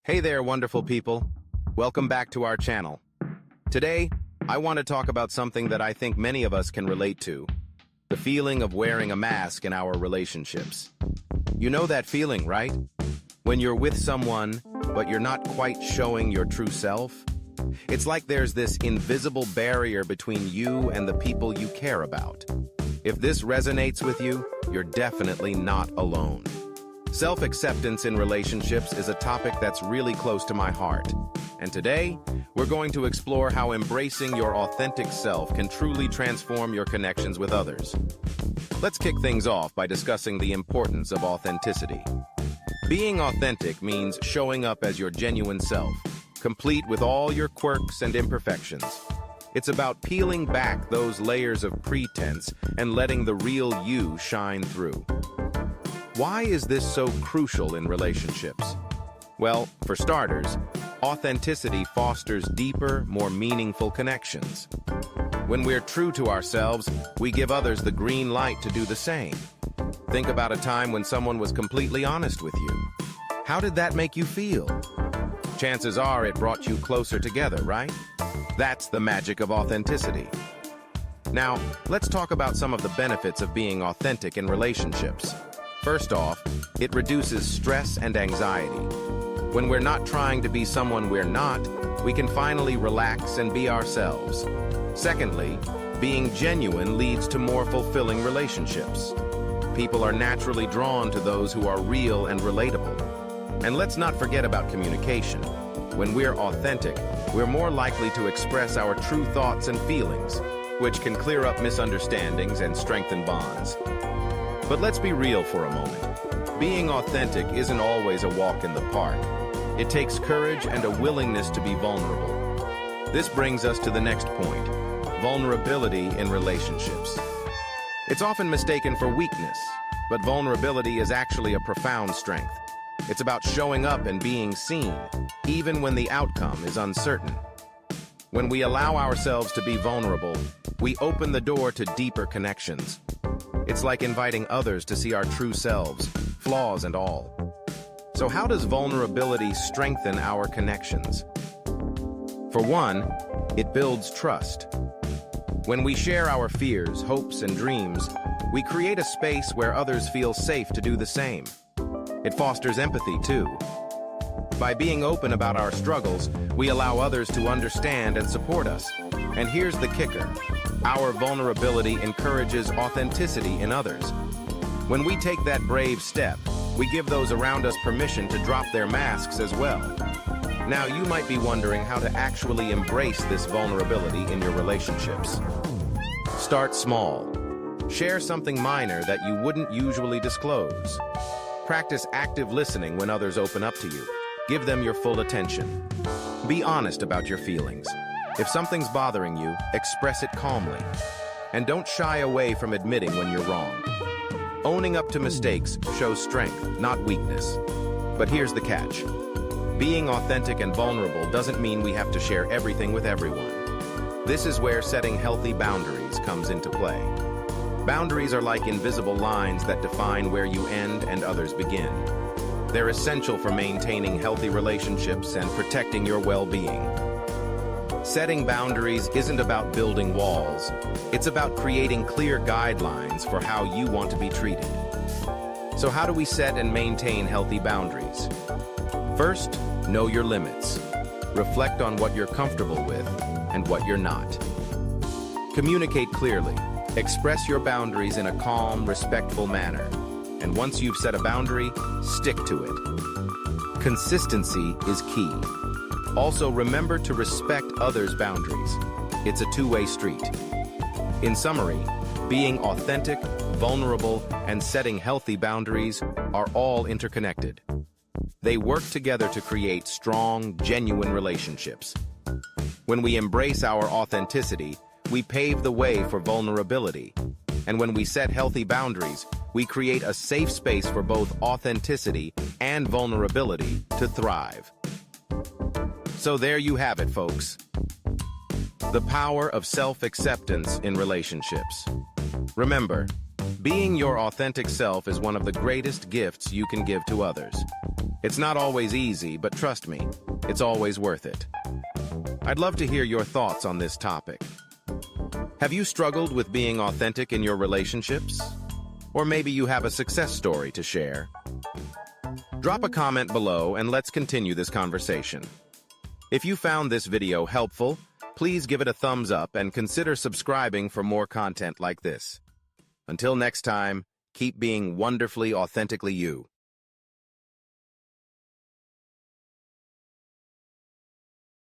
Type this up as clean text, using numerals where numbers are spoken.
Hey there, wonderful people. Welcome back to our channel. Today, I want to talk about something that I think many of us can relate to. The feeling of wearing a mask in our relationships. You know that feeling, right? When you're with someone, but you're not quite showing your true self. It's like there's this invisible barrier between you and the people you care about. If this resonates with you, you're definitely not alone. Self-acceptance in relationships is a topic that's really close to my heart. And today, we're going to explore how embracing your authentic self can truly transform your connections with others. Let's kick things off by discussing the importance of authenticity. Being authentic means showing up as your genuine self, complete with all your quirks and imperfections. It's about peeling back those layers of pretense and letting the real you shine through. Why is this so crucial in relationships? Well, for starters, authenticity fosters deeper, more meaningful connections. When we're true to ourselves, we give others the green light to do the same. Think about a time when someone was completely honest with you. How did that make you feel? Chances are it brought you closer together, right? That's the magic of authenticity. Now, let's talk about some of the benefits of being authentic in relationships. First off, it reduces stress and anxiety. When we're not trying to be someone we're not, we can finally relax and be ourselves. Secondly, being genuine leads to more fulfilling relationships. People are naturally drawn to those who are real and relatable. And let's not forget about communication. When we're authentic, we're more likely to express our true thoughts and feelings, which can clear up misunderstandings and strengthen bonds. But let's be real for a moment. Being authentic isn't always a walk in the park. It takes courage and a willingness to be vulnerable. This brings us to the next point: vulnerability in relationships. It's often mistaken for weakness, but vulnerability is actually a profound strength. It's about showing up and being seen, even when the outcome is uncertain. When we allow ourselves to be vulnerable, we open the door to deeper connections. It's like inviting others to see our true selves, flaws and all. So how does vulnerability strengthen our connections? For one, it builds trust. When we share our fears, hopes, and dreams, we create a space where others feel safe to do the same. It fosters empathy, too. By being open about our struggles, we allow others to understand and support us. And here's the kicker: our vulnerability encourages authenticity in others. When we take that brave step, we give those around us permission to drop their masks as well. Now, you might be wondering how to actually embrace this vulnerability in your relationships. Start small. Share something minor that you wouldn't usually disclose. Practice active listening when others open up to you. Give them your full attention. Be honest about your feelings. If something's bothering you, express it calmly. And don't shy away from admitting when you're wrong. Owning up to mistakes shows strength, not weakness. But here's the catch. Being authentic and vulnerable doesn't mean we have to share everything with everyone. This is where setting healthy boundaries comes into play. Boundaries are like invisible lines that define where you end and others begin. They're essential for maintaining healthy relationships and protecting your well-being. Setting boundaries isn't about building walls. It's about creating clear guidelines for how you want to be treated. So how do we set and maintain healthy boundaries? First, know your limits. Reflect on what you're comfortable with and what you're not. Communicate clearly. Express your boundaries in a calm, respectful manner. And once you've set a boundary, stick to it. Consistency is key. Also, remember to respect others' boundaries. It's a two-way street. In summary, being authentic, vulnerable, and setting healthy boundaries are all interconnected. They work together to create strong, genuine relationships. When we embrace our authenticity, we pave the way for vulnerability. And when we set healthy boundaries, we create a safe space for both authenticity and vulnerability to thrive. So there you have it, folks. The power of self-acceptance in relationships. Remember, being your authentic self is one of the greatest gifts you can give to others. It's not always easy, but trust me, it's always worth it. I'd love to hear your thoughts on this topic. Have you struggled with being authentic in your relationships? Or maybe you have a success story to share? Drop a comment below and let's continue this conversation. If you found this video helpful, please give it a thumbs up and consider subscribing for more content like this. Until next time, keep being wonderfully authentically you.